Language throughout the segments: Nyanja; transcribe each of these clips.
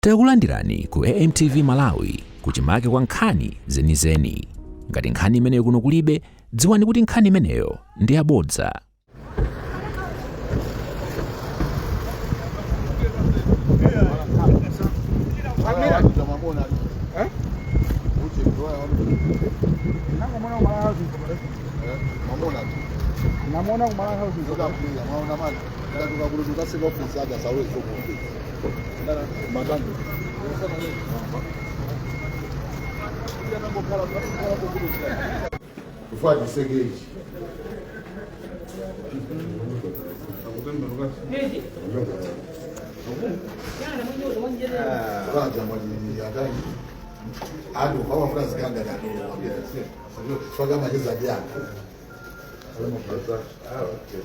Takulandirani ku AMTV Malawi kuchimake kwa nkhani zenizeni. Ngati nkhani imeneyo kuno kulibe, dziwani kuti nkhani imeneyo ndi yabodza. Kufanya segeji. Raja mwajiri ya gani? Ado kama France ganga na ndio. Swaga majeza jana. Okay.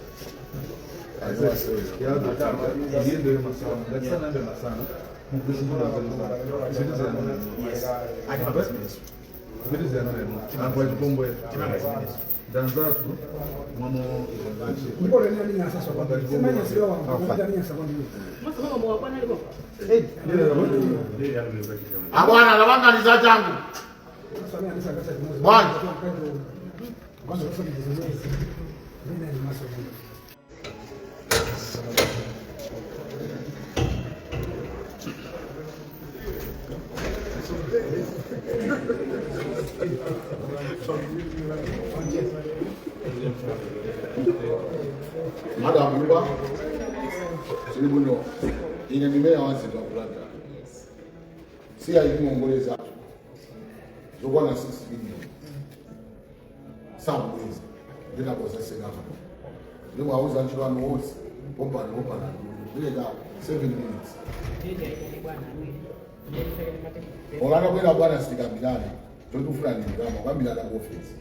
Abwana labanga nizajangu. Bwana. Madam Luba, Silibuno, ina nimea wansi kwa kulanda. Si alimongoleza. Zogwa na 6 million. Some ways. Bila boza sega. Ndio wauza nchwa no wote. Pompa na. Ile da 7 minutes. Olana kwenda bwana sitika bilani. Tokufuna ni drama kwa bilana office.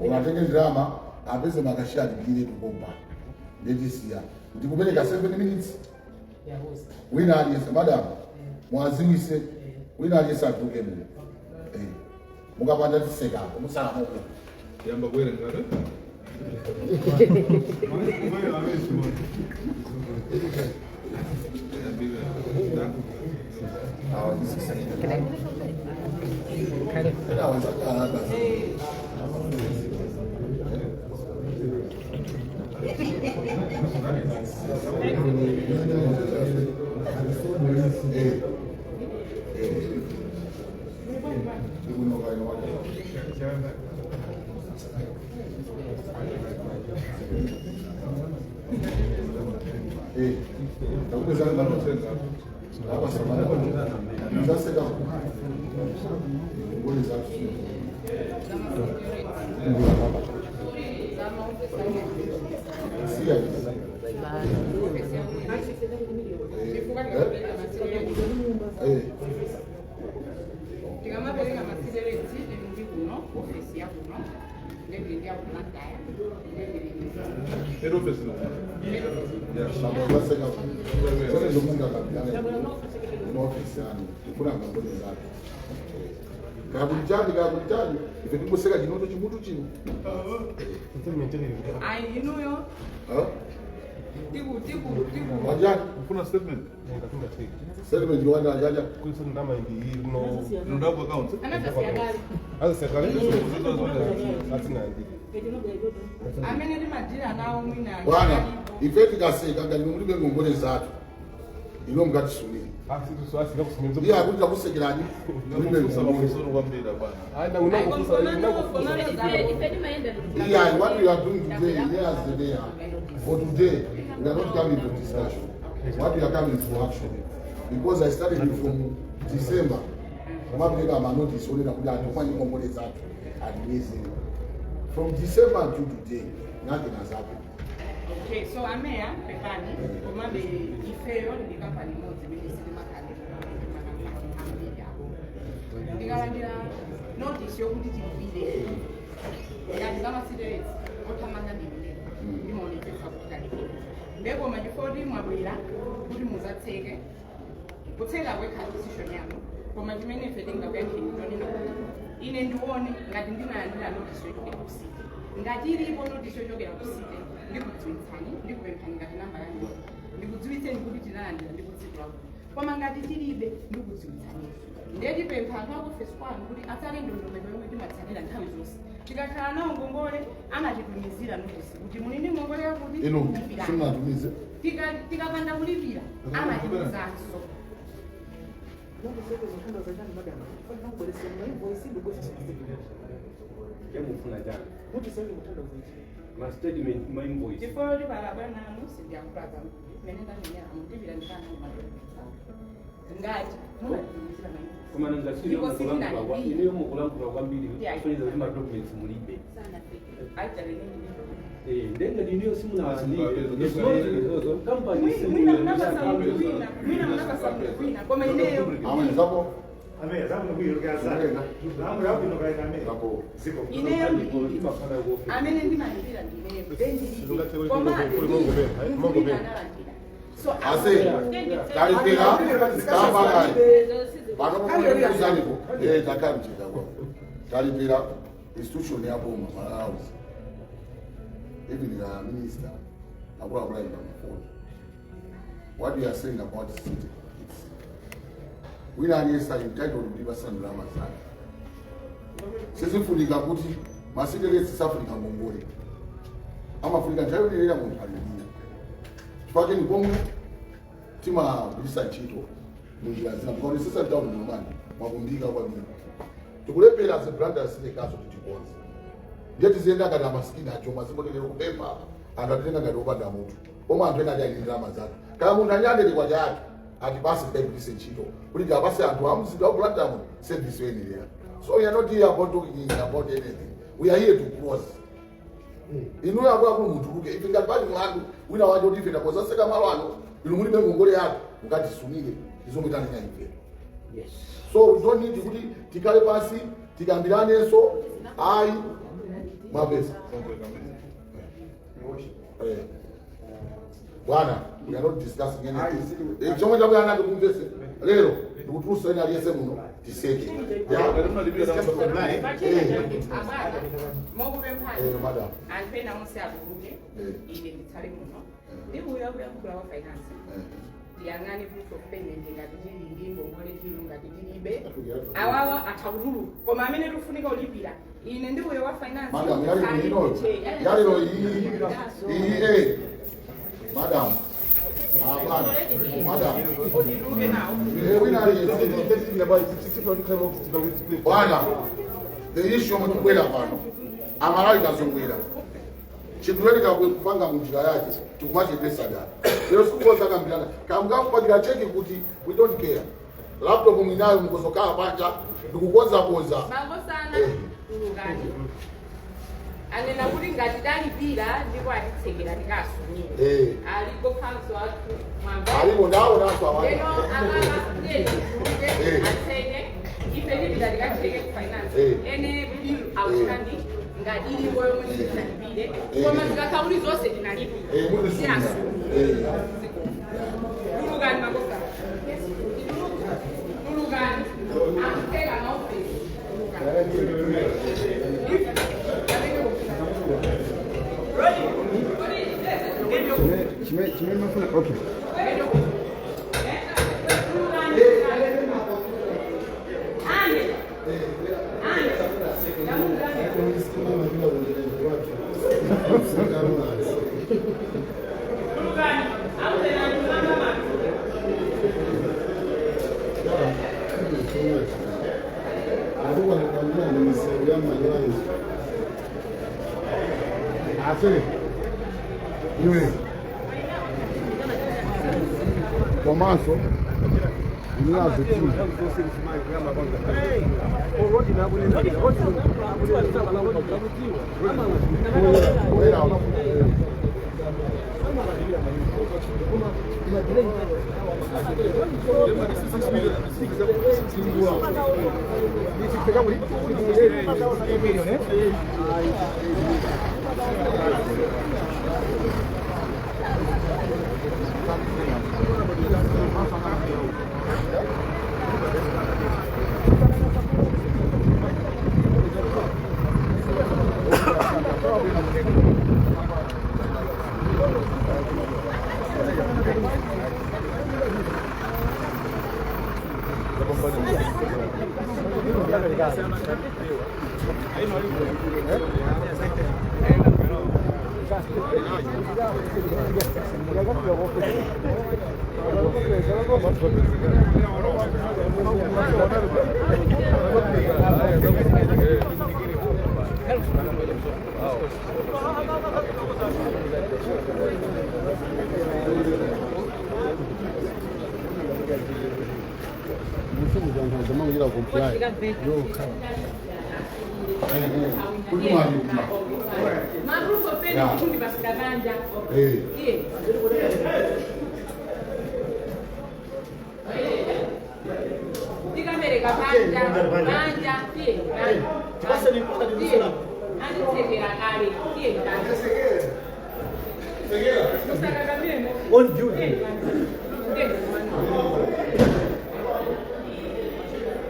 Unatenge drama apeze makashia digile tupomba. Ndetisia. Ndikupeleka 7 minutes. Ya host. Wina aliyesa madam. Mwazimise. Wina aliyesa tukeme. Mukapanda tiseka. Musala moko. Yamba kwere ngare. Kabulitani, ifetumuseka chinoto chimutu chino. Ai, inuyo. Tiku. Wajani, Kuna statement. statement you want ajaja. Kuhusu ndama ndi no Ndio account. Anata serikali. hasa serikali hatina ndi Amene ndi majira nawo mwina. Bwana, ifeti kaseka ngani mulibe ngongole zatu. Ilo mkati sumini. asizo so asina kusimenzo Iya kuja kusekerani. Mulibe ngongole. Soro kwambira bwana. aina unako Yeah, what we are doing today, here's the day. For today, we are not coming to discussion. What we are coming to action. Because I started from December. Mabega notice only that we are doing ngongole zatu. Amazing. From December to today, nothing has happened. Okay, so ameya pepani kumbe ifeyo ndi company mozi bilisili makale. Ndikalandira notice yokuti tipile. Yani kama cigarettes otamanga ndibile. Ndimonetsa kutali. Mbeko majifodi mwabwira kuti muzatseke. Kutseka kwekhala decision yako. Koma chimene ife tingakuyankheni ndonena kuti ine ndione ngati ndinalandira notice yochokera kusite. Ngati ilipo notice yochokera kusite ndikudziwitsani ndikupemphani ngati namba yangu. Ndikudziwitseni kuti tinalandira ndikutsidwa. koma ngati tilibe ndikudziwitsanizo ndetipempha anthu akufesi kwanu kuti atsale ndondomeko yomwe timatsalira nthawi zonse tikakhala nawo ngongole amatitumizira notisi kuti muli ndi ngongole yakuti ino kulipirani. simnatumize tikapanda kulipira amatipizanso Yamufuna jana. Ma statement, ma invoice. chifukwa kuti bwananu sindiyakulaza mene ndamenera amutipira ndikana ngati mumatumizira Koma nangasiri mukulangula ine mukulangula kwambiri kufanyiza kuti ma documents mulibe. Ndenga ndiniyo simuna wasindi. Company koma ineyo amwe zapo Amém, sabe no Rio que é azar? Não, eu não vai na mesa. zapo ineyo imafana wofe. amene ndimalipira ndineyo bendilibe komade so ase talipira tapakali panokuuzanipo takamchika kwa talipira institution ya boma Malawi even the minister akula in the phone what we are saying about the city wina anyesa entitled kuti basandula amazana sesifunika kuti masiteresi safunika ngongole amafunika nchayonerera munthu alilira chifake ni pomwe timagwirisa ntchito munjira zina mkaonesesa mtauni nomani mwakumbika kwambiri tikulepera as a brand asitekaso titikonze ndiye tiziyenda ngati amasikini acho mazimbotengera kupempha anthu atitenga ngati opanda munthu omwe anthu ena ati alilira amazana kaya munthu anyadere kwa chake atipase kaigwirisa ntchito kuti apase anthu amuzidwa kupulatamu service yoyenera. So we are not here about talking about anything. We are here to close. Inu yako mutuluke ife ngati pali mlandu wina waje kuti ife takozaseka malo ano inu muli ngongole yako ngatisunire izomwitana ife. Yes. So we don't need kuti tikale pasi tikambiranenso ayi mapesa. Bwana, we are not discussing anything. Chomwe chakuyana tikumvese lero ndikutulusa ena aliyese muno tiseke. Madam. anthu musi akuluke ine nditsale muno ndikuya kuyakula wa finance ndiyang'ane proof of payment ngati tili ndi ngongole tili ngati tilibe awawa athawululu koma amene tifunika ulipira ine ndikuya wa finance Madam, yalino iyi Madam. Madam. ndituluke nawo Wina aliyese. Bwana, the issue mtukubwera pano Amalawi kazungwira chikulenika kupanga munjira yake tukumachepesa dala lero sikukoza kambirana kamukakupatira cheki kuti we don't care laptop mwinayo mkosokaa panja ndikukoza mangosana tulukani anena kuti ngati dalipira ndipo atitsekera tikasunire aliko khanso athu mwamba alipo ndawo naso lero awali atseke ife lipira tikachiteke ku finance ene bill outstanding ngati ilipo yomwe tisanalipire koma zikakhauli zonse tinalipira tulukani mangosana tulukani akutheka maofesi Okay. Tomaso,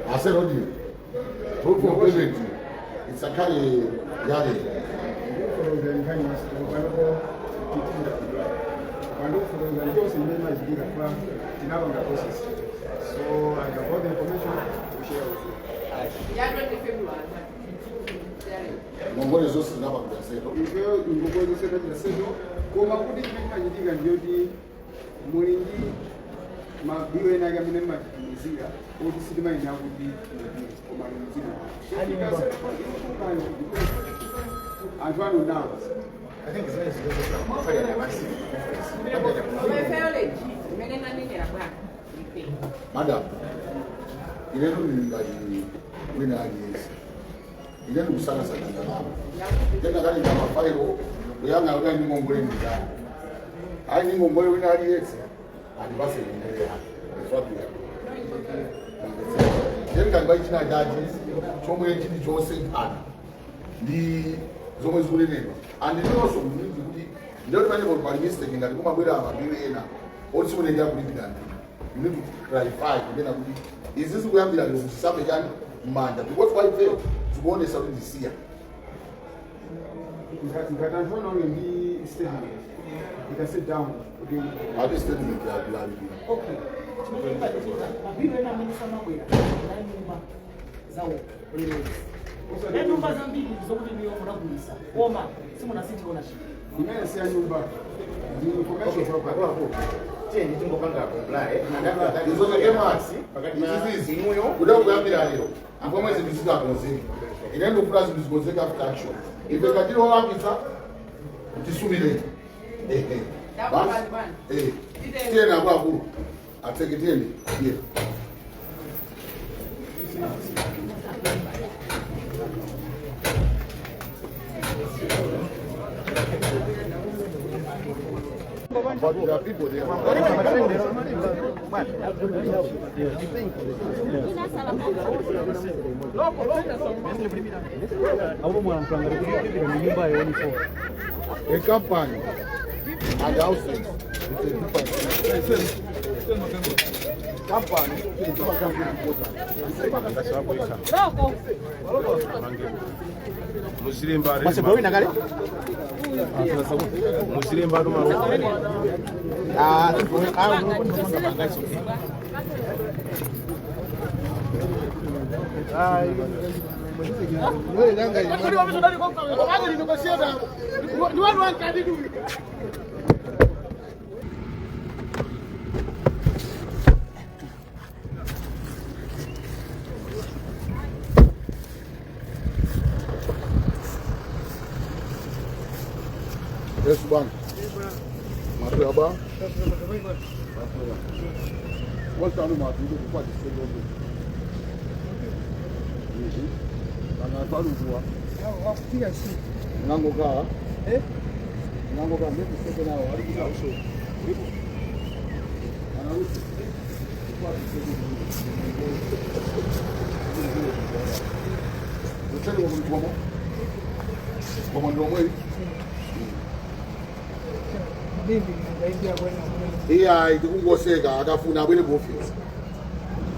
I said, what do you? Vote for president. It's a kind of yard. So I got all the information to share with you. Ngongole zose zaba kudasedo. Hivyo ngongole zose zinasedo koma kuti chimakachitika ndiyoti mulingi mabiro ena akamene mmatizira kuti sitimayina kuti koma mzira anthu anonawo Madam, ilendo ni wina aliyesi. Ilendo kusana sana sana. Tena kali kama failo, uyanga uga ni ngongole ni ndani. Ai ni ngongole wina aliyesi. Alibase ni ndani. Swapi ya. Tena kali bai china jaji, chomwe chini chose pana. Ndi zomwe zikule neno. And it also means kuti ndio pale kwa mistake ngati kuma bwera mabiro ena. Also when they are going you need to clarify is this going to be like some young man because why fail to go on the something this year? You can sit down. How this statement okay. Nyumba za mbili zokuti niyo mnagulisa. Koma simu na city ownership. Nimene si nyumba. Ni information hapo. Change tumbo kanga comply. Hizo ni kemasi. Hizi zimuyo. Kuda kuyambira leo. Ambo mwezi bizika konzeki. Inaenda kufurazi bizigozeka after action. Ibe kadiro wapita. Tisumile. Tena babu. Ateketeni. Ndio. But there are people there. A company and houses. Company Musirimba Yes, bang. Marhaba. What kind of matter you do? What is the problem? Ana falu kwa. Wakutia si. Nango ka. Nango ka mimi sasa nao alikuwa usho. Anaruhusu. Utani wa mkomo. Kwa ndio mwezi. Iya ikungoseka akafuna abwele ku office.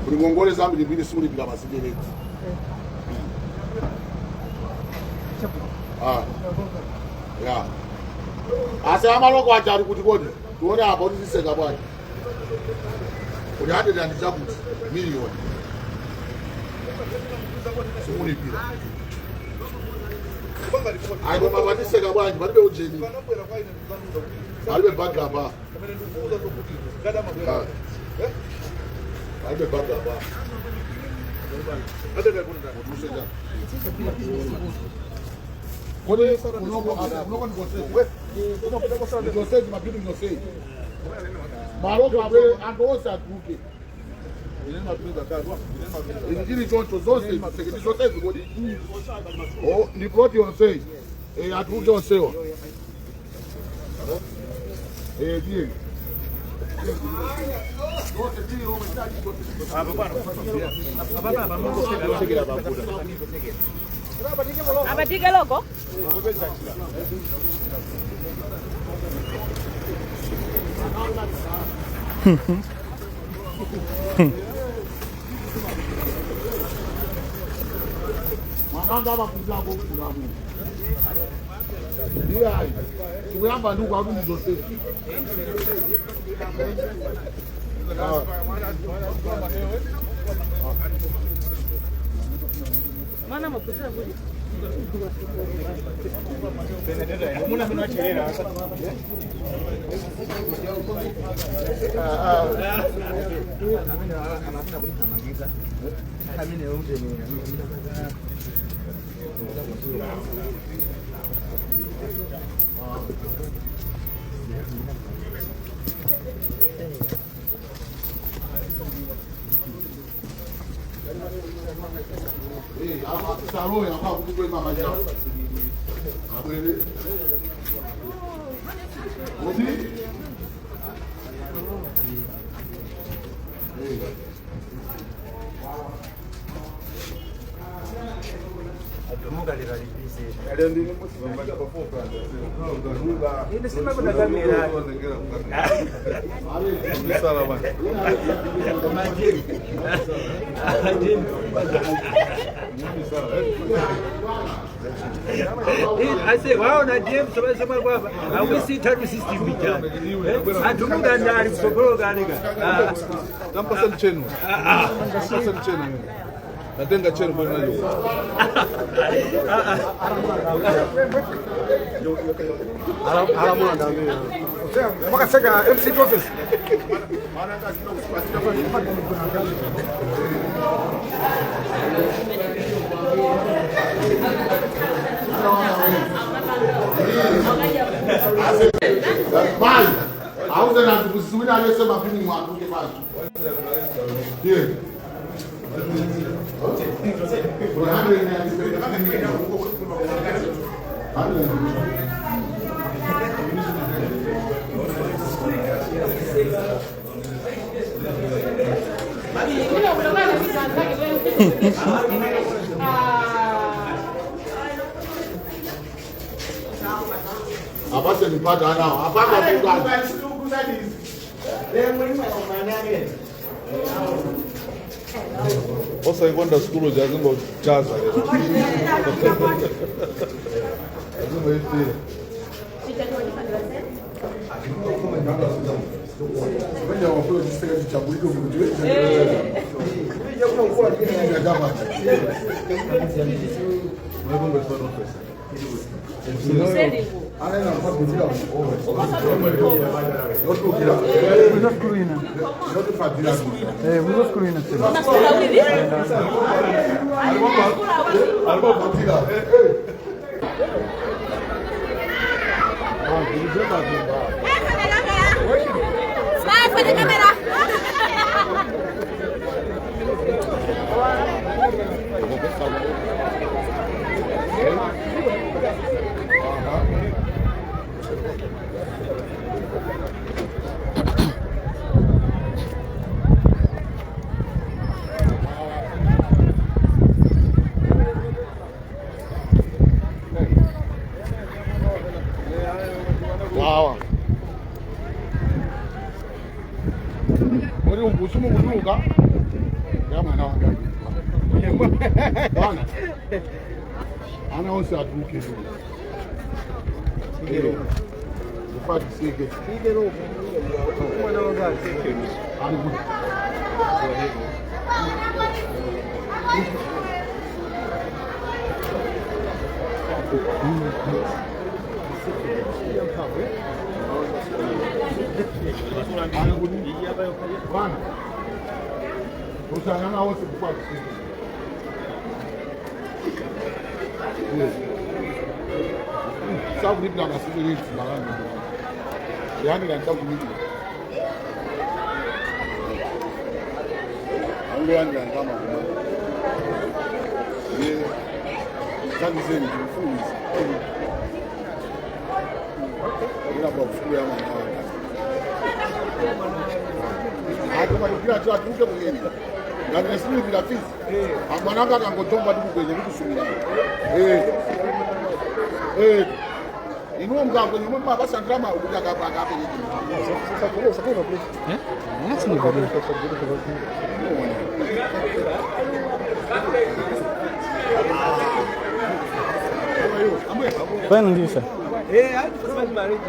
Kuli ngongole zambi libili suli bila masigeleti. Ya. Asa amaloko ajari kuti kodi. Tuone apa kuti siseka bwana. Kuli hade ndi chakuti milioni. Simulipira. Ayo mabatiseka bwanji balibe ujeni. Balibe bagaba. Balibe bagaba. Kode unoko ngosei mabidu ngosei. Maroko abe andosa tuke. Ili choncho zose maseketi zose zikodi. Oh, ni proti onsei. Atuke onsewa. Die. Abatike logo. Manganga abakuzako ukulamu. Hayi. Kuyamba nduku akundi zose. Mana mapusira kuli. Muna tunachelewa sasa. Salon ya kwa kuko mama ya. Abele. Obi. I say, wow, na DM soma kwamba awisi tatu system bijana. Atumuga ndari sokoro ganiga. Nampa chenu. Nampa chenu. Natenga chenu kwa nani? Alamuna ndani. Mwaka seka MC office. Vai. Auza na kusuina aliyesema pini mwatuke basi. Ndiyo. Kuna hali inayospeleka kama nini huko hali Abase nipata nao. Apaka bugani. Osa ikwenda skulu jazingo chaza. Azingo ite. Wenye wapo jisika jichabuliko mjue. Ndio kuna kwa kile ya dama. Wewe ndio sio pesa. Ana na kwa kujira. Wow. Muri umbusumu kuduka. Kama na wangaji. Bana. Ana onse atuke tu. Sigero. Ufati sige. Sigero. Mwana wangaji. Ani. Bwana. Utaona wote kwa sababu ni na masubiri tunaona. Yaani nataka kumiti. Ango anga kama kwa. Ni kazi zenu tufunzi. Ila kwa kufuria mwana. Kama kila tu atuke mwenyewe. Na tunasema bila fisi. Mwananga kangotomba tu kwenye kusulia. Inua mgango ni mama basi ndrama ukuja hapa hapa hivi. Sasa kwa sababu Nasi ni bado sasa ndio kwa sababu. Bwana ndio sasa. Hadi sasa marriage.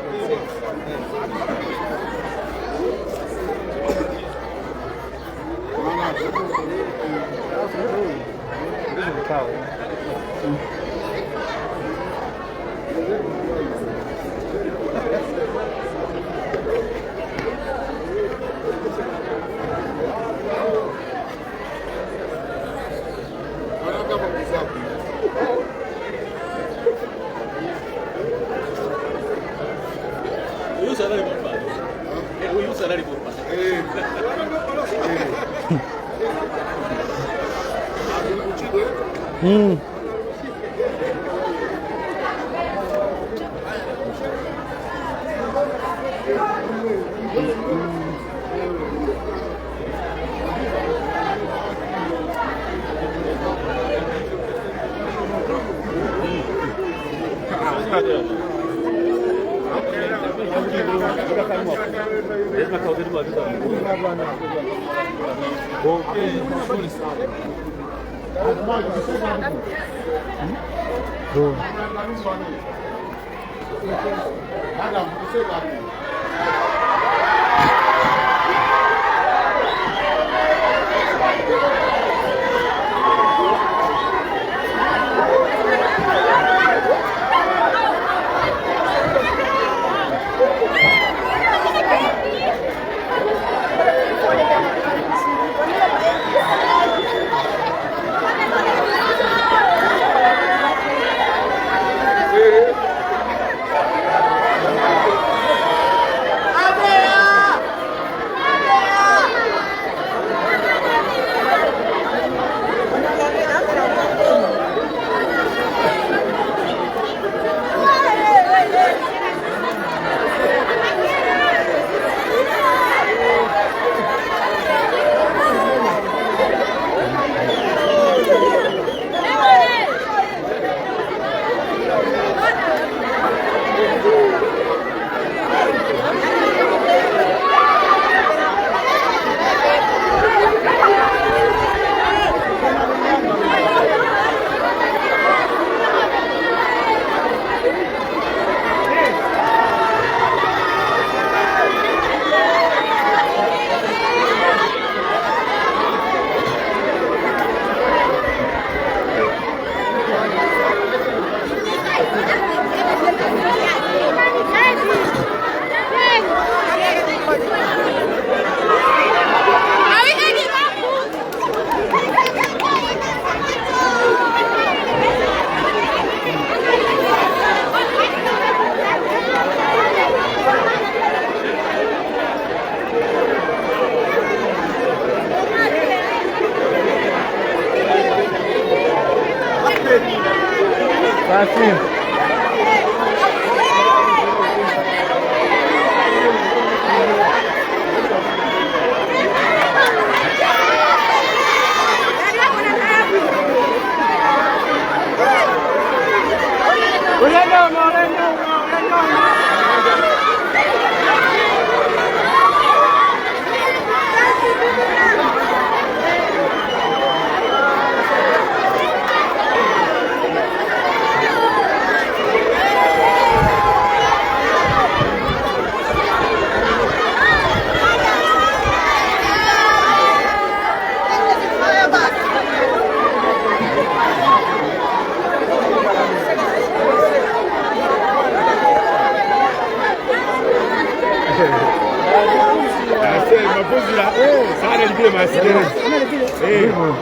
analipia mawasiliano.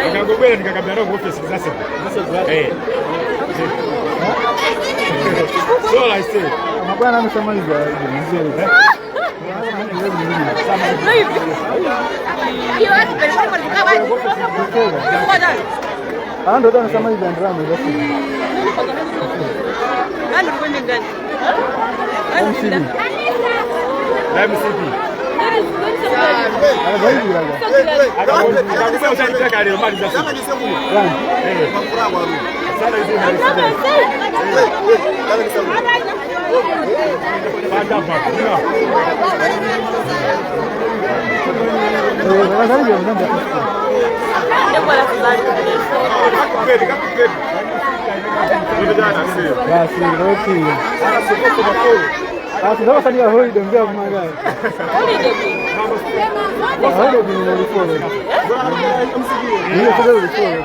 Nikagogwela nikakabia nao office sasa. So I say. Mabwana ameshamaliza mzee. Ando tena samaliza drama basi. Ando kwenye gani? MCP. Akakupa usalitaka leo mali sasa. Sana hizi Ndio salia hoi ndio mwana. Hoi ndio nilifolo. Ndio sasa nilifolo.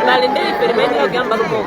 Vale, ndeli permite lo que han pasado.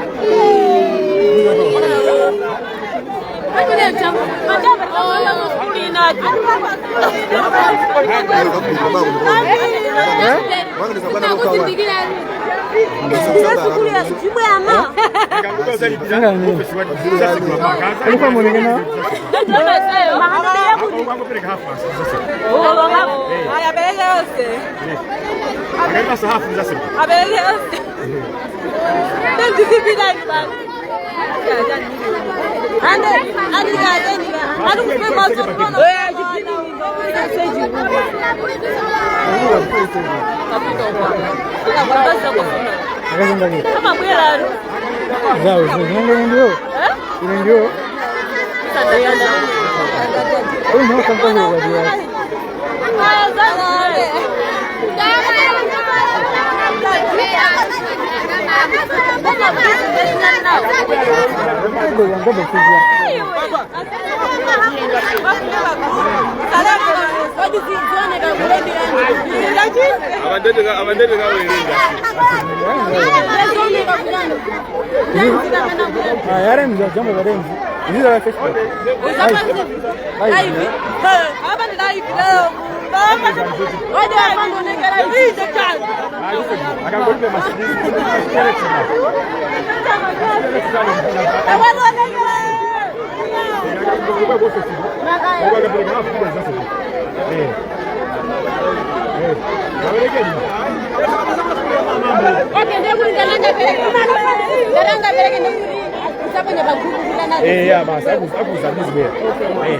ya basi akuzabizi bwana.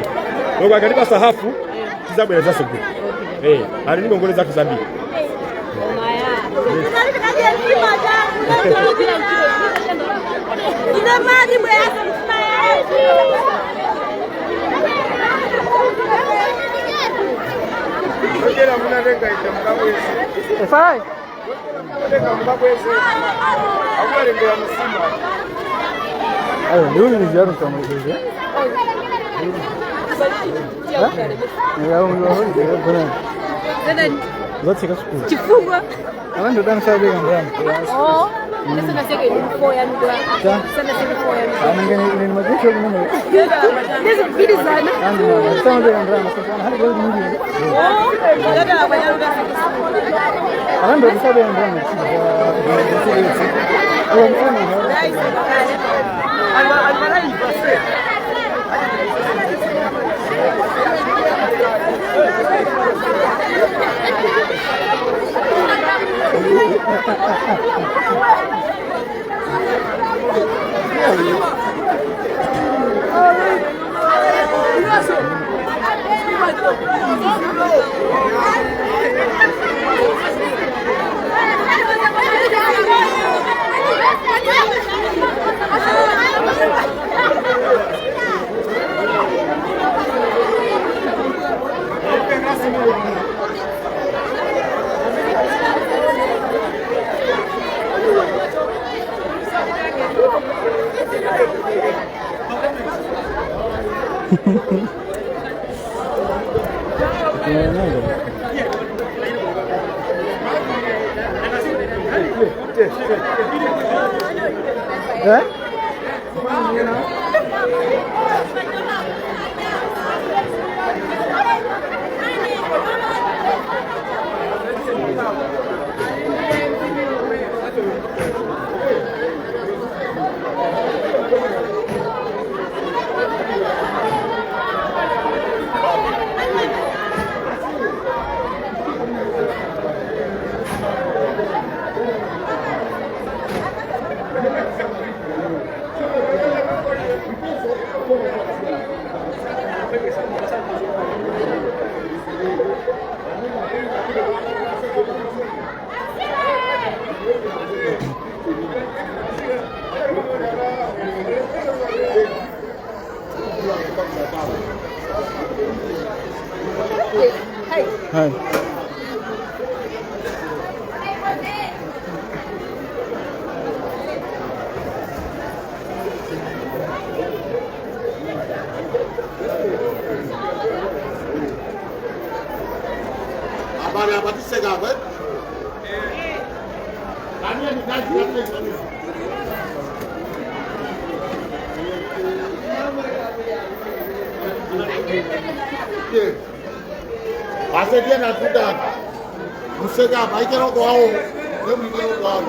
Ndio akanipa sahafu kizabu ya sasa. Alinigongoleza kizabi. Ndio ni jana kama hivi. Zote kasiku. Chifungwa. Ndio tena sababu ngambani. Oh. Sasa nasema ni mfoya ndio. Sasa nasema mfoya. Anangeni ni majesho ni nini? Hizo bidii sana. Ndio sasa ndio ngambani sasa hadi leo nyingi. Oh. Dada abanyaruka. Ndio sababu ngambani. Habari hapa tisega hapa. Nani ni kazi yake? Asaidia na tuda. Musega hapa ikero kwa hao. Ndio mkero kwa hao.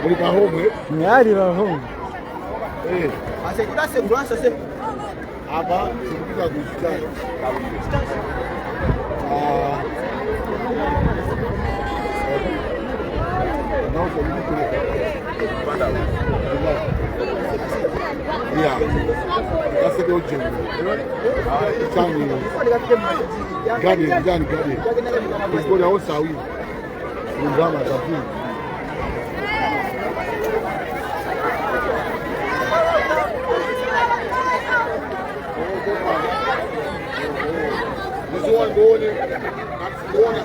Ulipa home? Niari la home. Asikuta segurança se Hapa sikupita kushikana. Não, sou muito yeah. That's the old gym. Gadi. It's going to also win. Muzama tafi. This one going in. That's one.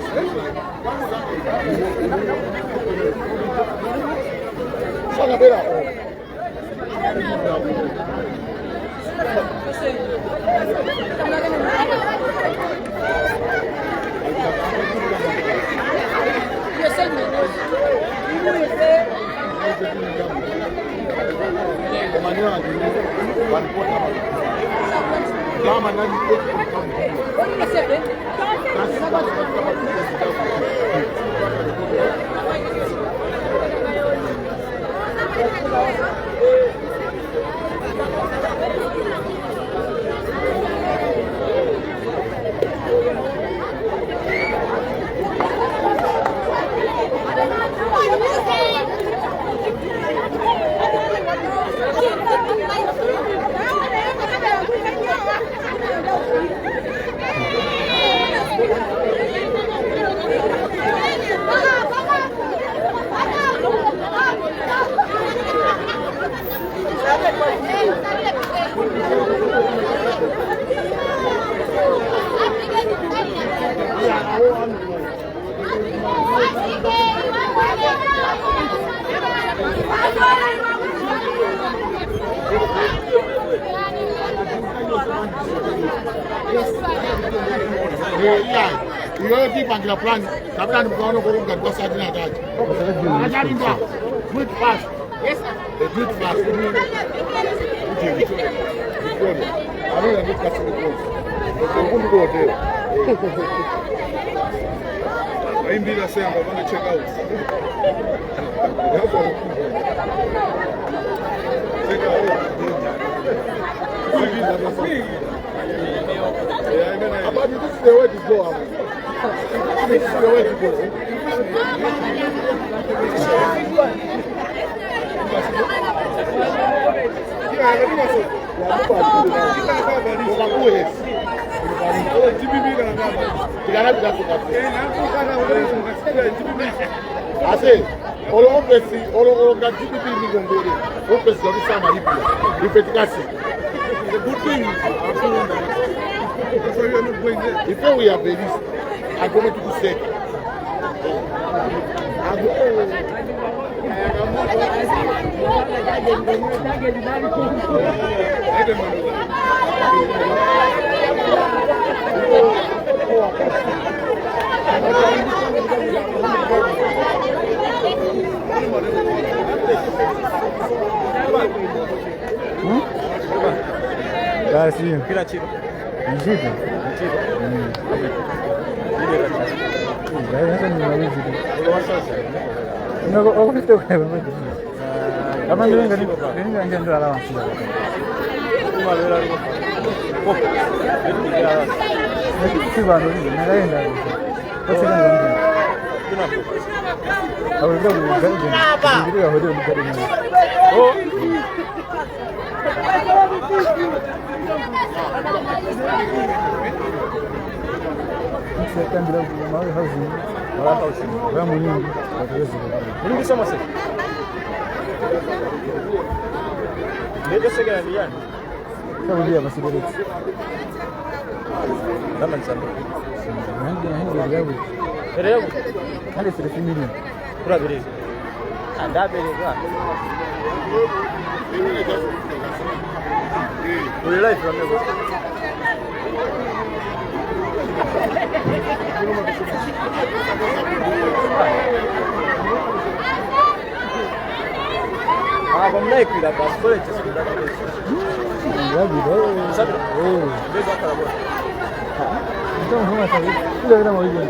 Sana bela. Hiyo kipangira plan kabla mkaona kwa ngani kwa sajina ataje. Ajali ndio. Good fast. Yes sir. The good fast. Ari ndio kasi kwa. Kwa nguvu wote. Aimbi la sema bana check out. About this is the way to go. This is the way to go. Ase, olo pesi, olo gatipi ni gongore. O pesi do sama lipi. Rifetikasi. The good thing so you are not going there. Before we have this, I'm going to say. Sim. Kila chilo. Nzito. Sasa ni mawezi. Ndio ofisi kwa mimi. Kama ndio ndio alama. Si bado ni naenda. Sasa ndio. Au ndio ndio ndio ndio. Oh. Você bila mau hazin. Kamu nyingi. Nyingi sama sasa. Ndio segera ni yani. Kama dia basi dia. Kama sana. Ndio yangu. Ereu. Hali sisi milioni. Kura bere. Anda bere kwa. Ulai from there. Ah, vamos lá, cuidar das coisas, cuidar das coisas. Sabe? Veja aquela boa. Então vamos fazer. Tudo era muito bom.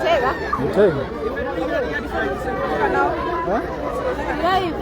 Chega. Chega. Live.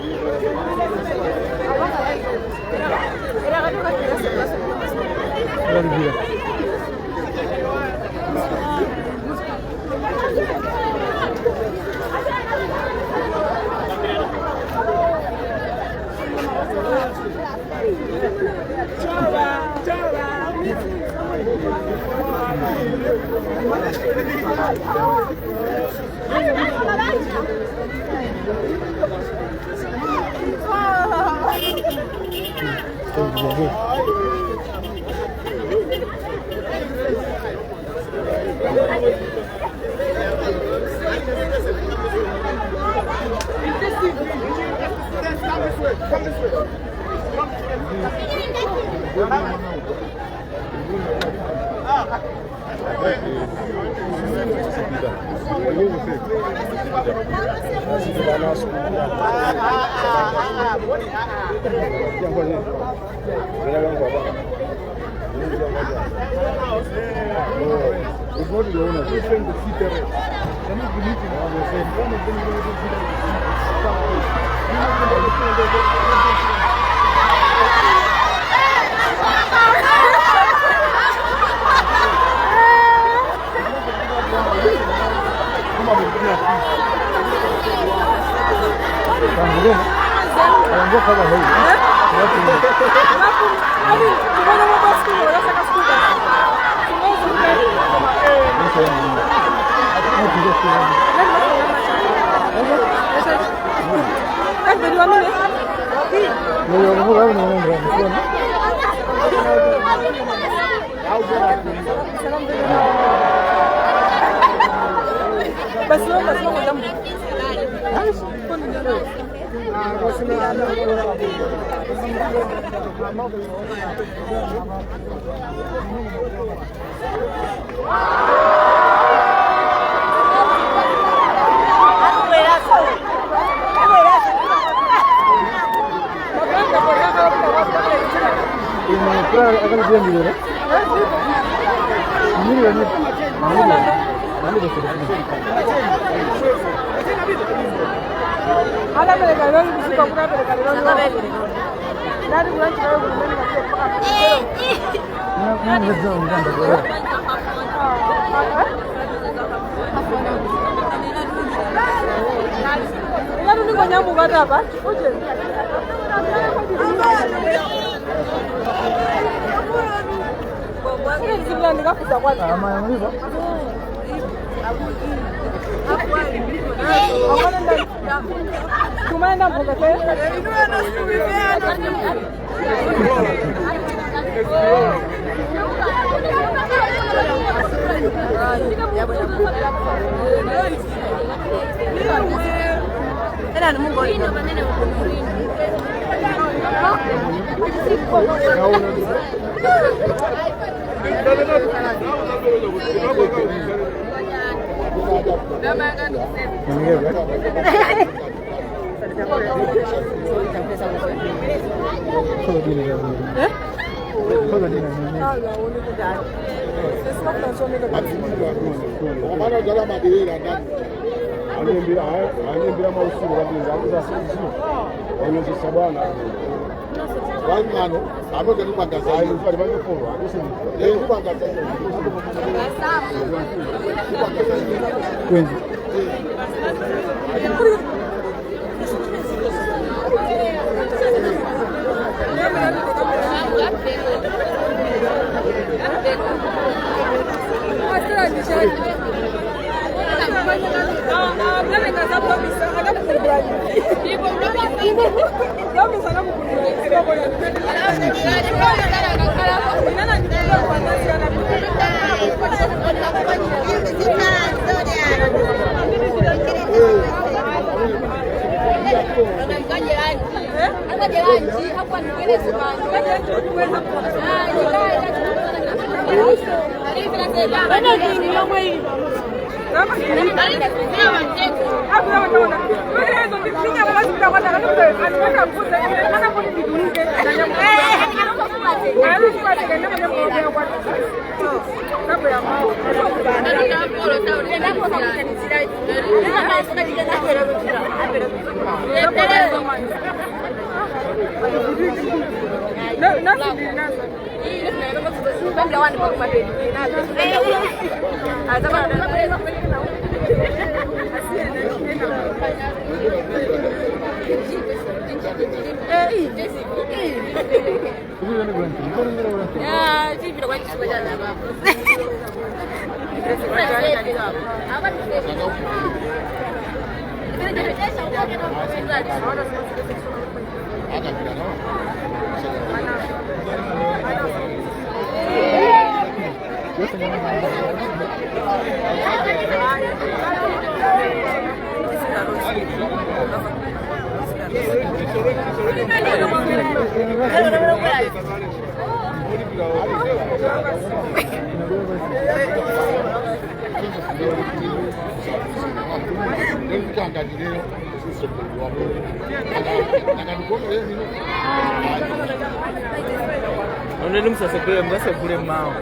Tumaenda mboga Onde não precisa ser mas é por mal.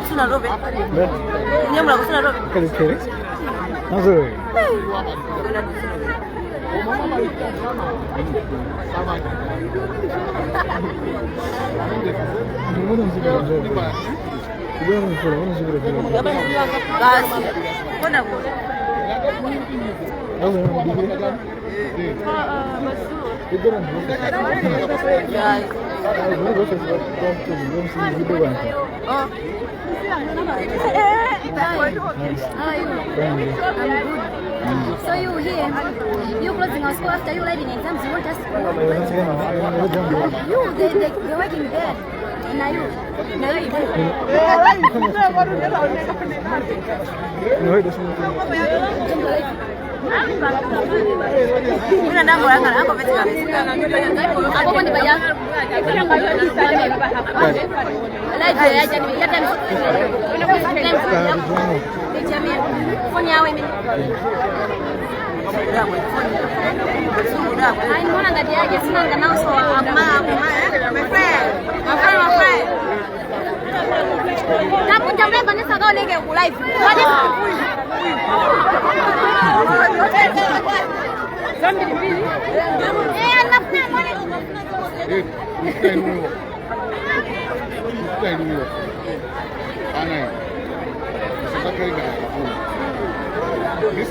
Suna robe. Nyamula kusuna robe. Kale. Nazoi. So you here, you closing our school after you leaving exams, you want us to you, they're working there. And are you?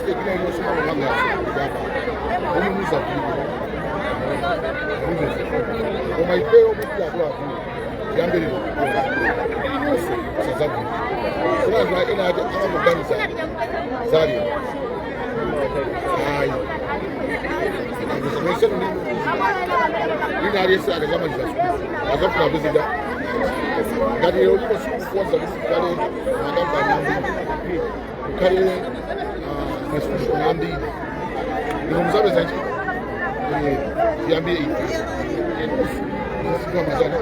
mistake ile iliyosema kwamba hapa. Muuza tu. Kwa maipeo mpya kwa tu. Jambo hilo. Sasa kuna ndio ina haja kama mgani sana. Sari. Ai. Ina hali sana kama hizo. Alafu na bizida. Gari leo liko siku kwanza kale magamba nyambi. Kale na nyambi. Ndio mzabe sana. Yambie kama sana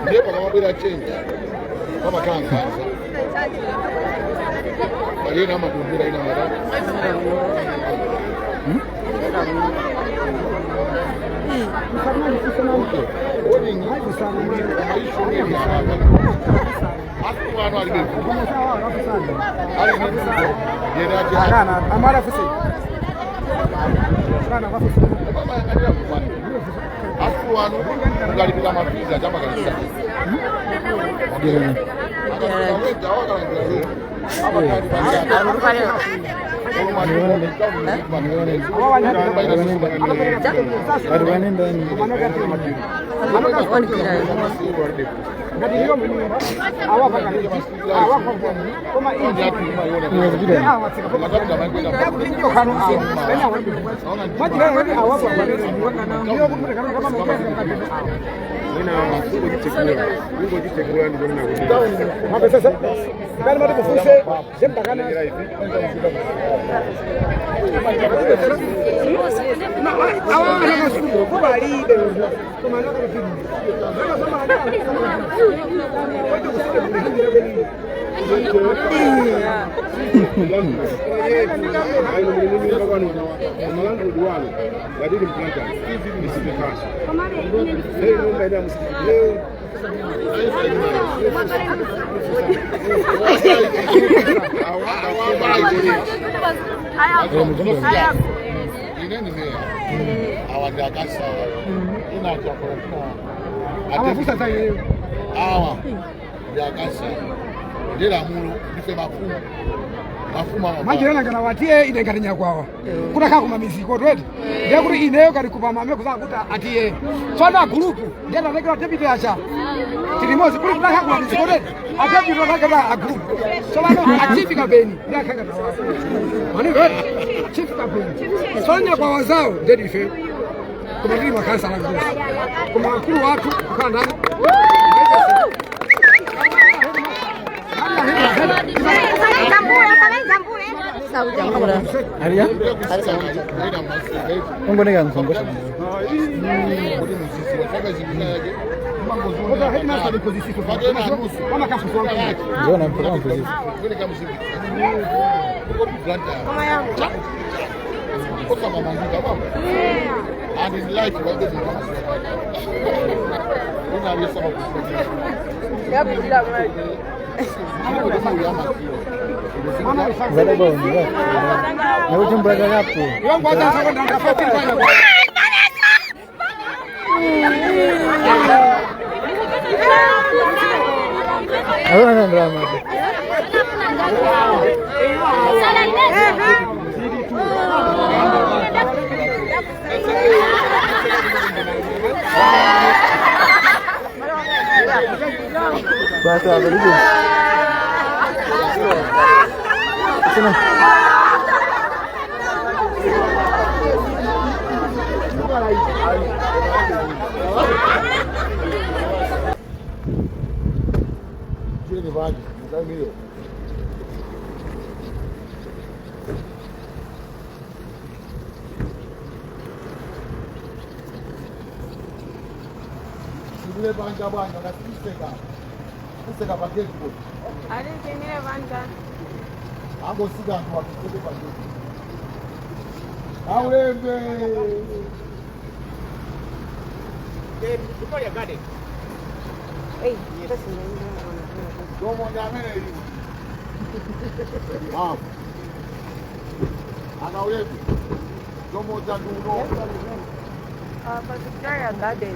ndio kama bila change kama kanga bali na makumbira ina mara woni ni sana maisha ni haraka hapo wana alibe ali ni ndio Kana amara fusi. Afu wanu ngalipika mapiza chama kabisa. Majirani kana watie ine ngatinya kwawa kutaka kumamiziko twete ndiye kuti ineyo kali kupamame kuzakuta atiye tsona gurupu ndiye ndalekera debit yacha tilimozi kuli kutaka kumamiziko twete atebit ndakata a group so bano achifi kabeni ndiye akanga tawa mani twete chief kabeni sonya kwa wazao ndiye ife kumadili makansa la nguzo kumakulu watu kukanda Aria? Mungu ni gangu. Zada bom, ya. Aku jumpa dengan apa? Yang kau tak sabar dan dapat banyak. Aku nak drama. Bahasa apa itu? Sini. Sini bagi, saya mio. Sini banja, kasi seka pakai tu. Ada sini banja. Aku sudah buat itu pakai. Aurebe. Itu ya gade. Kita sini. Dua mau jamin ini. Ah. Ada aurebe. Dua mau jamin dulu. Pasal ya gade.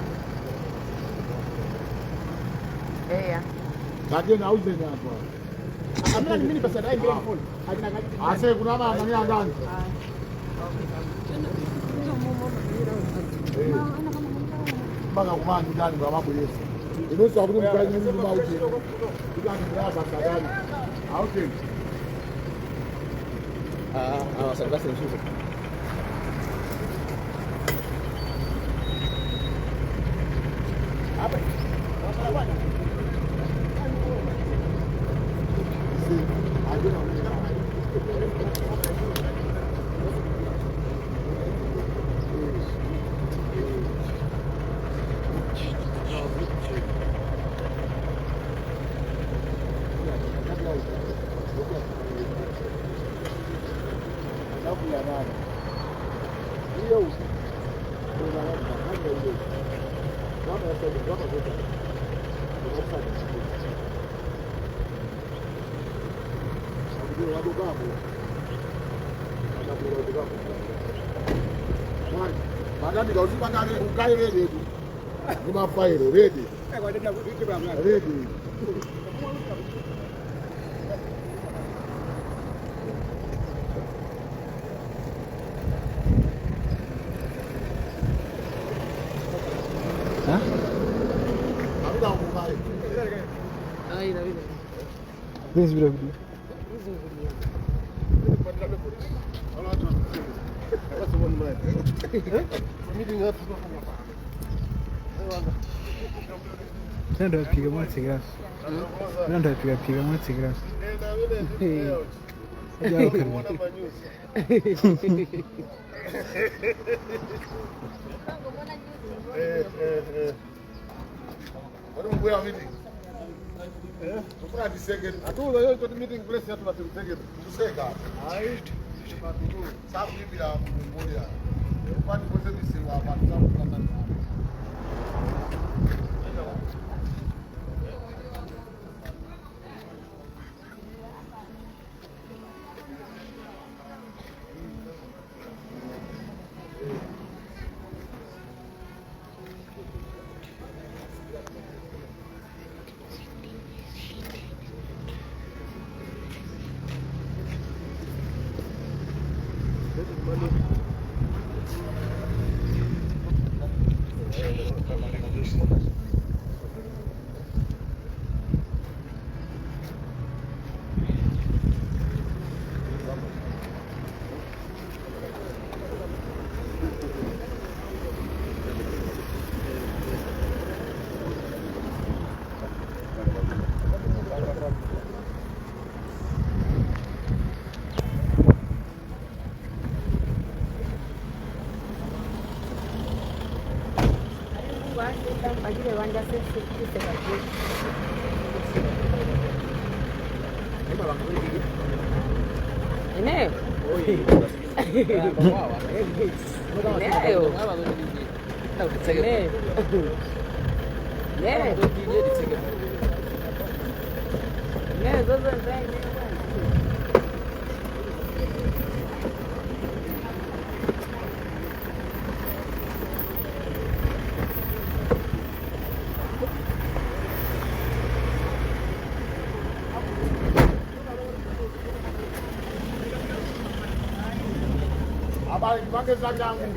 Ya. Gade na uze ni apa? Amna mimi pesa dai mbele phone. Ase kuna mama ni ndani. Banga kumani ndani kwa mambo Yesu. Inoso abudi mkaji mimi nduma uji. Ndani brasa sadani. Okay. Wasabasi mshuzo. Hapa. Madami ga usipa ngani ukai ready tu. Ni mafailo ready. Ready. Ha? Amida ukai. Ai, na vida. This video. Nenda piga mati grass. Nenda piga mati grass. Wale mbuya meeting. Tukuna disege. Atuza yo to meeting place ya tunatusege. Tusega. Ai. Sabu hivi la mmoja. Kwani kote bisi wa watu sabu kama Eneo. habari kipange za jangu.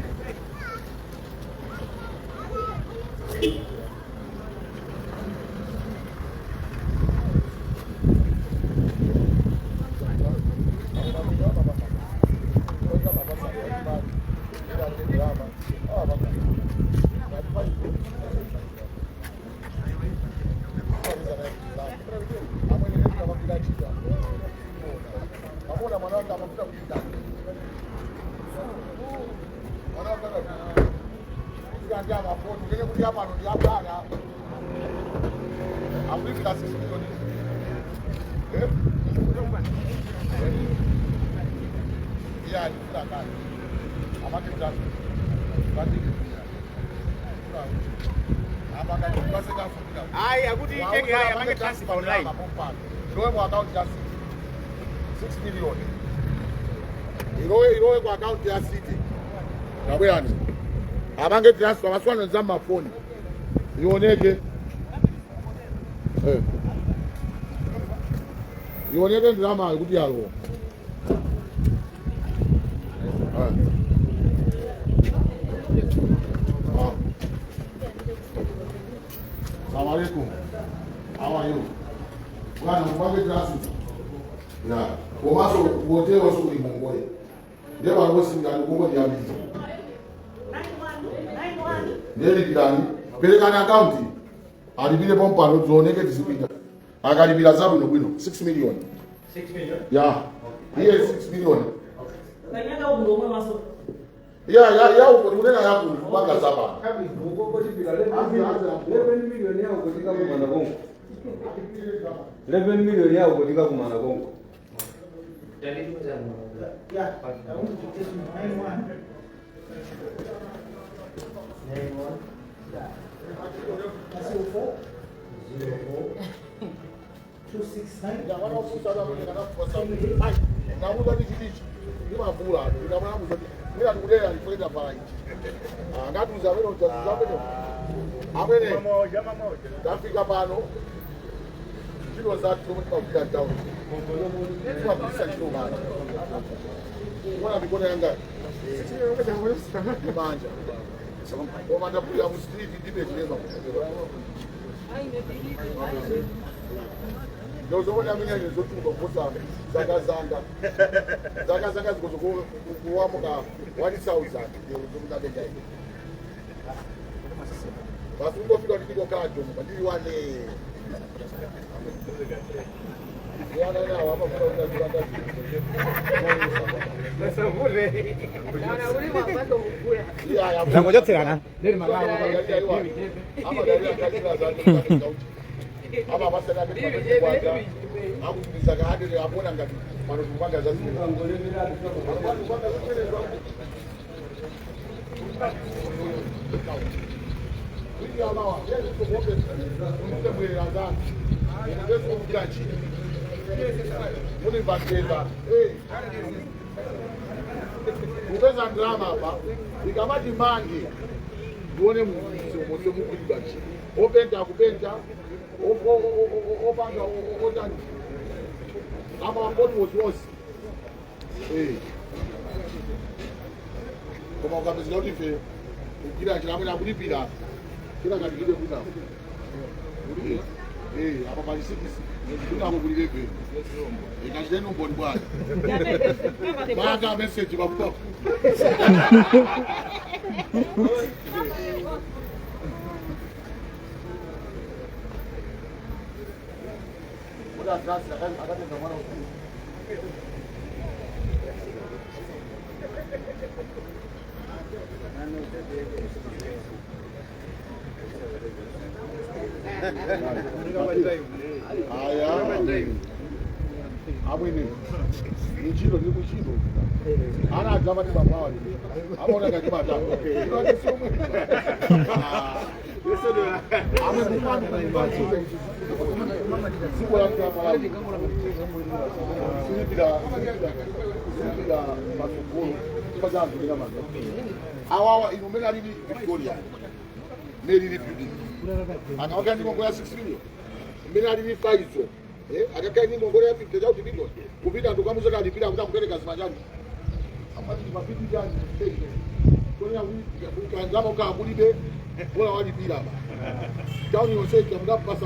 Irowe kwa account ya City. Nabuyani. Abange transfer baswana nzama phone. Ioneke. Ioneke ndalama kuti yalo. Assalamu alaikum. How are you? Bwana mpange klasi. Na, komaso wote waso kuimongole. Ndio walosi ngani kumo dia bizi. 91. Ndio kidani. Peleka na account. Alibile pompa ro zoneke disipita. Akalibila zabu no bwino 6 million. 6 million? Yeah. Here is 6 million. Nanyanga ubulomwe maso. Ya uko tunena yako mpaka saba. Kabi uko koti bila 11 million yao kutika kumana kongo. 11 million yao kutika kumana kongo. Yeah, I want to take 91. 91. That's 04. 269. Ya wana kusada mwenye kwa sababu. Na muda dikidichi. Ni mavula. Ni mwana muda. Mira tukudea alifanya para hichi. Ngati uzabeno uzabeno. Amene. Mama moja. Tafika pano. Kilo za kilomita kwa town. Kwa pesa kilo bana. Wana mikono yanga. Ni manja. Kwa manda pia mstiti dibe kilema. Ndio zona mimi ndio tuko kosa zanga ziko kuamuka 1000 ndio zungumza dai. Basi ndio fika ndio kajo badili wale. Yana na hapa kwa Uganda. Sasa vule. Bwana uli mapando mkuya. Ya. Zangoja tena. Ndio magao ama ndio katika za aba basana ke kwata aku bisaga hadi abona ngati mano kupanga za zini ngole bila wiki amawa yeye ko mobe ndio mwe razan ndio ko mjaji muni bakenda ubeza drama hapa ikamati mangi uone mmoja mkulibachi openda kupenda opanga otani ama waponi wosiwosi koma ukapezeka kuti fe ukira chilamwena kulipira kila katikide kuna apa palisikisi kunako kulilebe ikachiteni umboni bwana banga message pakupa Amwene nichiro ni kuchiro ana agama ni baba wale amona ngati bata ino somwe amwe mfano na imbazi siku ya mtama sibira masukuru kaza ndio kama awawa inomela lili Victoria neli lipudi anaoga ni kongo ya 6 million mbona lili faizo akakaa ni ngongole ya 50,000 milioni kupita ndo kama zote alipita kutamkeleka zimajani ambapo ni mapiti gani kwa ukaanzama ukabulibe bora walipira hapa tauni yose kwa pasa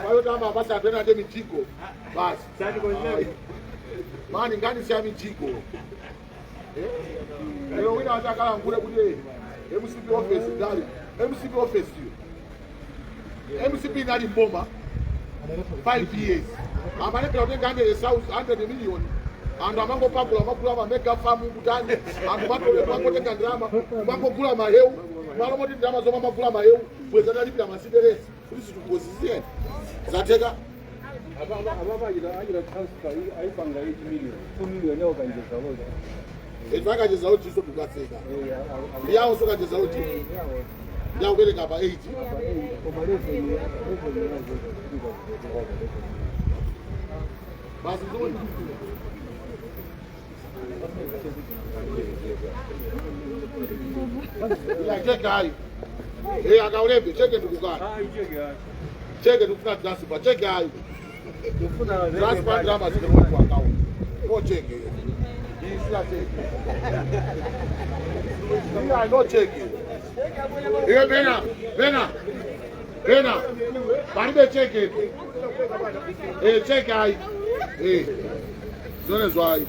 hayo kama basi tena ndio mitiko basi sasa kwa nini mani ngani si mitiko leo wina wataka ngule kule MCP office ndali MCP office hiyo MCP ndali bomba 5 years amane kwa tenga 100 million ando amango pakula makula ma make farm kutani ando batole mango tenga drama mango kula maheu malo moti drama zoma makula maheu bweza ndali pia masideresi kulisi tukuzisiye zateka ababa ajira transfer aipanga 8 million 2 million yao kaingiza moja Etaka jeza uchi so tukaseka. Yao soka jeza uchi. Yao bele kapa 8. Basi nzuri. Ya keka hai. Akaulembe cheke ndikukana. Cheke ndikufuna transfer. Cheke hayi. Transfer drama zikwe kwa account. No cheke. Isila cheke. No cheke. Bena. Baribe cheke. Cheke hayi. Zone zwayi.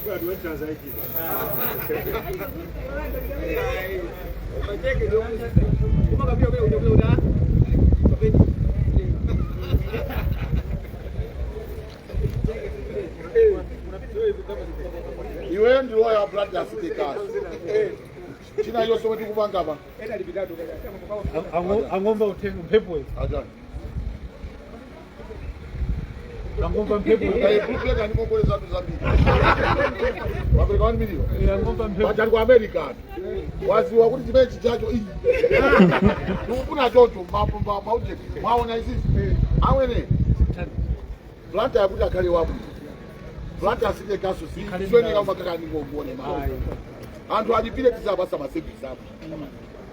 Iwe ndiwo ya blood yasitika. China yose wetu kubanga ba. Angomba upepo. Ajani. Angomba mpepo. Kuple kani ngongole zatu zambi. Wabeka 1 million. Angomba mpepo. Bajali kwa America. Waziwa kuti chimechi chacho iyi. Ukuna chocho mauje. Mwaona izi. Awene. Planta yakuti akali wabu. Planta asije kaso si. Swene kama kaka ni ngongole mauje. Antu alipile tisabasa masebi sabu.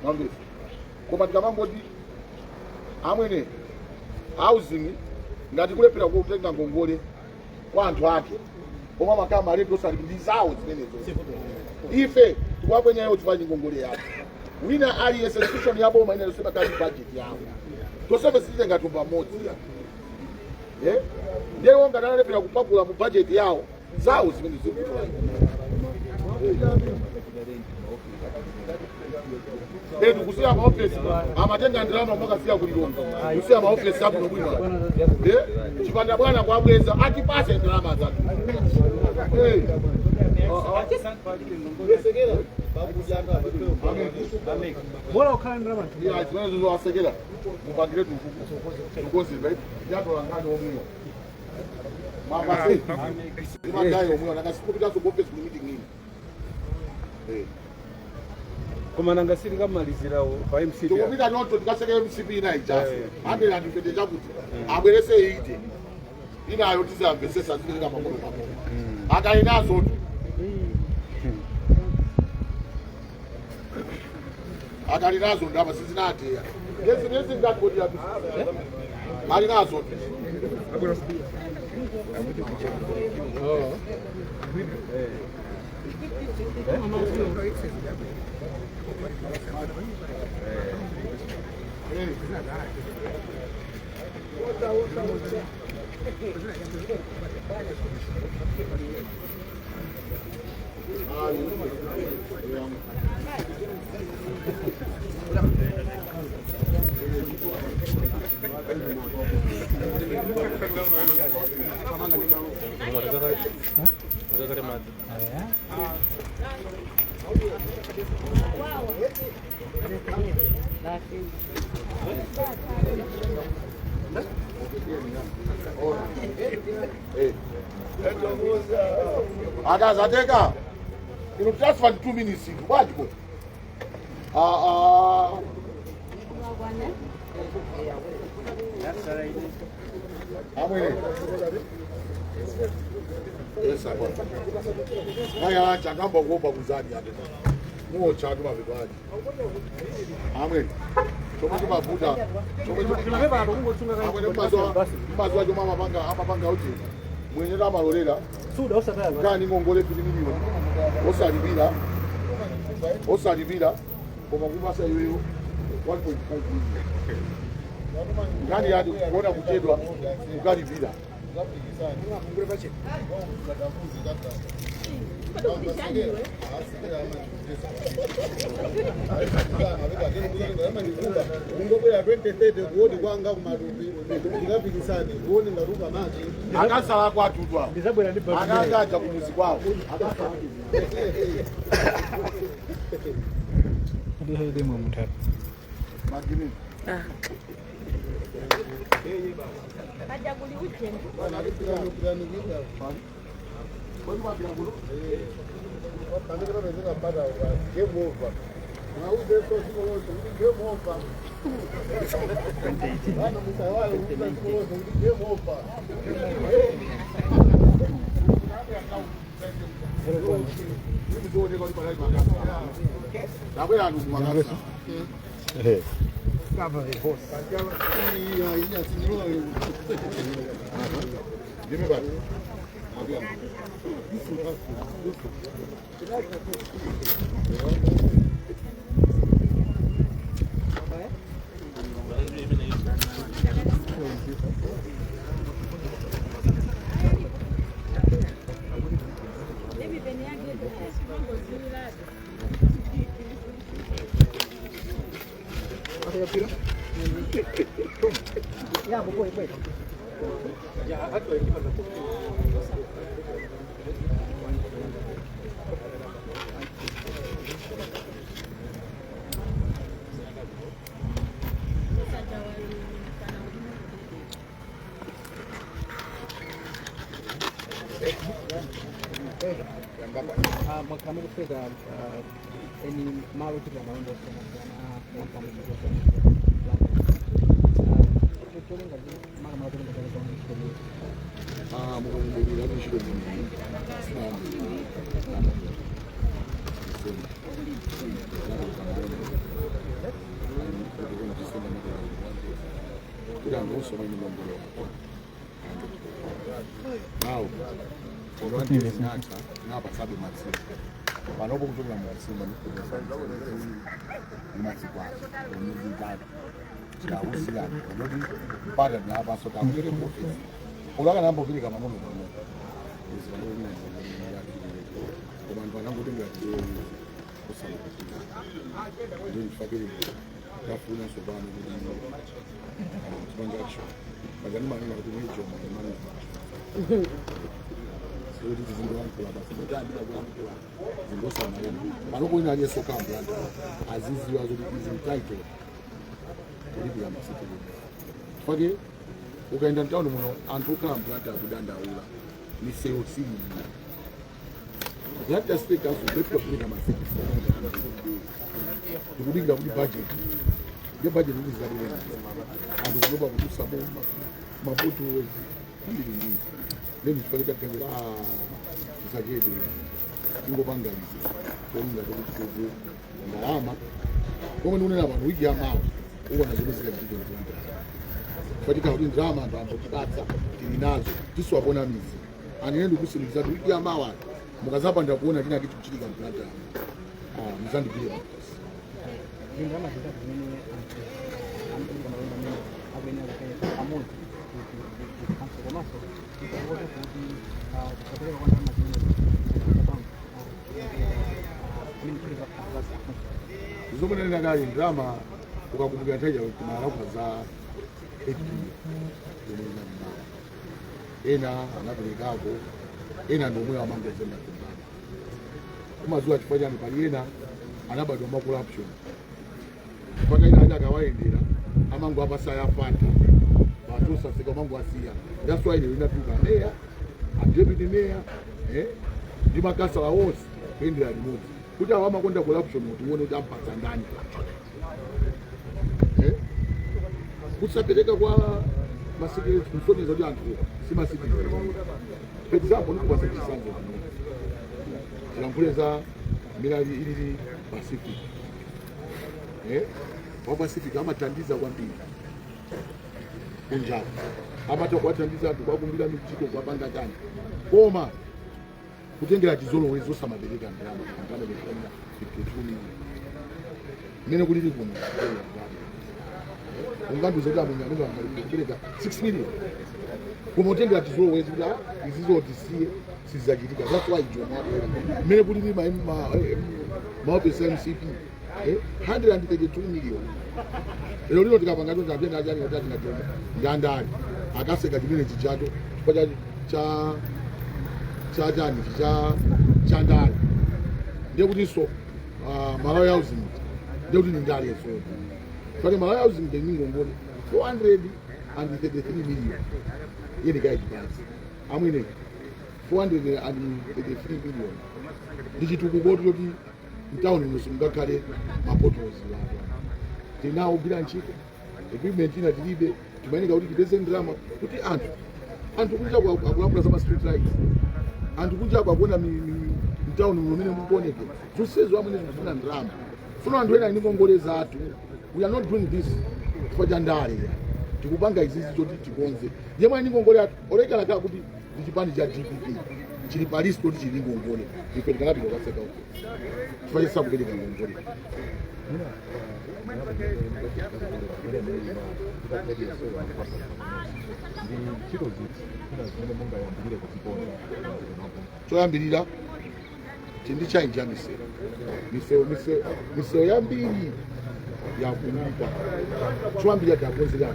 Mambe. Kwa mambo di. Awene. Housing ngati kulepera kutenga ngongole kwa anthu ake omwe makama redio sali zawo zimenezo ife tikwakwenya yo tifanye ngongole yake wina ali institution yabo maana yosema kali budget yao tosebe sije ngatumba modzi ndiye wonga nalepera kupakula mu budget yao zawo zimenezo kusiya maofisi amatenga ndirama mpaka siya kulilonga kusiya maofisi hapo nobwima chipanda bwana kwa bweza atipase ndirama zake bora ukhala ndirama ya zimenezo zowasekela mupangire tukonzimba yatola ngani omwiwa mabase imagayo omwiwa nakasipopitaso kuofisi kuli meeting ini Kumananga siri kamalizira pa MCP. Tukupita noto tikaseke MCP ina ijaso. Ande la ndipende chakuti. Abwerese ite. Ina ayo tizamvesesa zikili kama kono kama. Akainazo tu. Akalinazo ndaba sizinate ya. Yesi ngakodi ya bisa. Alinazo tu. Atazateka. You just for 2 minutes. What go? Yes, I want. Kaya changamba kuopa kuzadi hapa. Muo chadu mabebaji. Amen. Choma choma buda. Choma beba rungo chunga kaya. Amen mazo jo mama banga hapa banga uti. Mwenye rama lorela. Suda osataya. Gani ngongole tulimiliwa. Osalibila. Koma kumasa yoyo 1.5 million. Gani hadi kuona kuchedwa ugali bila. Akasala kwatutwa. Akaja kumuzi kwao. Ndiye mumutatu. Magini. Kaja kuli weekend. Cover the horse. Give me back. Yeah, but wait. Kami kufika any malo kita naomba sana Napa sabe matsi panopo kutoka mwasimba ni matsi kwa ni ndani ya usia ndio baada ya hapa soka ngire kofi ulaka nambo vile kama nono kwa mtu anangu ndio kusema ndio fakiri rafuna sobani ndio tumangacho magani maneno ya kumicho magani panokuina yesoka mblanda azizi wazozimtaito ulipila masiku fake ukaenda mtauni muno anthu okhala mblanda akudandaula misewu sili yata speaker so kupita masiku tikudingira kuti budget nge budget ikuzalira anthu kunoba kutusa bomba maputo ndili then ifalika tengera isajede ingopanga izi kulinga kuti ndarama komwe ndinena abantu wiki yamawa ubona zimwe zikazidwa nzonda fatika kuti ndrama anthu ambotibatsa tili nazo tiswapona mizi anene ndikusindikiza kuti wiki yamawa mukazapanda kuona tina kitu kuchitika mplanta muzandibile Ndrama zita zimene amoni komanso tikuona kuti kusapereka kwa ndalama zimene kali ndrama ukakumbukira taja kumalaku za ena anaperekako ena ndomwe amangozenda kumbana kumazuwa chifukwa pali ena anabadwa ma corruption mpaka ina aja akawaendera amango apasaya fanta batusa sika mango asiya that's why they will not do mayor and deputy mayor ndi makasa wa wose kuendera limodzi kuti awamakonda corruption kuti uone kuti ampatsa ndani kusapereka kwa masikireti kusonyeza kuti anthu si masikireti for example ndikupasa chisanzo chilankhuleza milali ilili Pacific wa Pacific amatandiza kwambiri kunjalo amata kuwatandiza anthu kwakumbira michiko kwapanga kani koma kutengera chizolowezi osamapereka ndalama anthu amene 52 million mene kulili kuno unganduza kuti amunyaniko angapereka 6 million koma utengera chizolowezi kuti izizotisiye sizachitika that's why John mene kulili maopesa MCP 132 million lero lino tikapanga kuti apenda ajali katati ngatomba ndandali akaseka chimene chichato chifukwa cha chani cha ndali ndiye kutinso Malawi housing ndiye kuti ni ndali yeso fake Malawi housing ndi ngongole 433 million yeni guide basi amwine 433 million ndichitukuko kuti mtauni musungakhale mapotozi lapa tinawo bila nchiko equipment ina tilibe timanika kuti tipeze ndrama kuti anthu kunja kulambula za street lights anthu kunja kwakuona mtauni mumene mukuoneke zonsezi amene zikufuna ndrama funa anthu ena ndi ngongole zathu we are not doing this chifukwa cha ndale tikupanga izizi zoti tikonze yemwe ngongole atu olekala kala kuti ndichipani cha DPP chili palisi kuti chili ngongole ife tikanapita kwaseka uko chifukwa cha sakupereka ngongole choyambirira tindichainja miseo yambiri yakunika choyambirira takonzera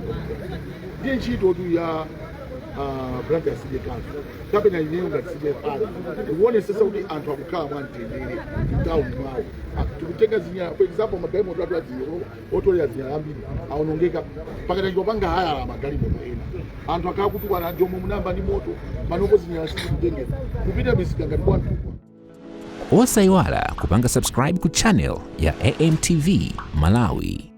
ndiye ntchito tu ya branch ya CJ Council kapena ineyo ngati CJ pali ikuonesesa kuti anthu akukhala mwamtendere mtawuni mwawo tikutenga zinyala for example magalimoto atu adziyo otolera zinyala ambiri aonongeka pakati chopanga hayala magalimoto ena anthu akhala kuti wana njomo munamba ndi moto manopo zinyala sikutengeza kupita misika ngati bwana. Osayiwala kupanga subscribe ku channel ya AMTV Malawi.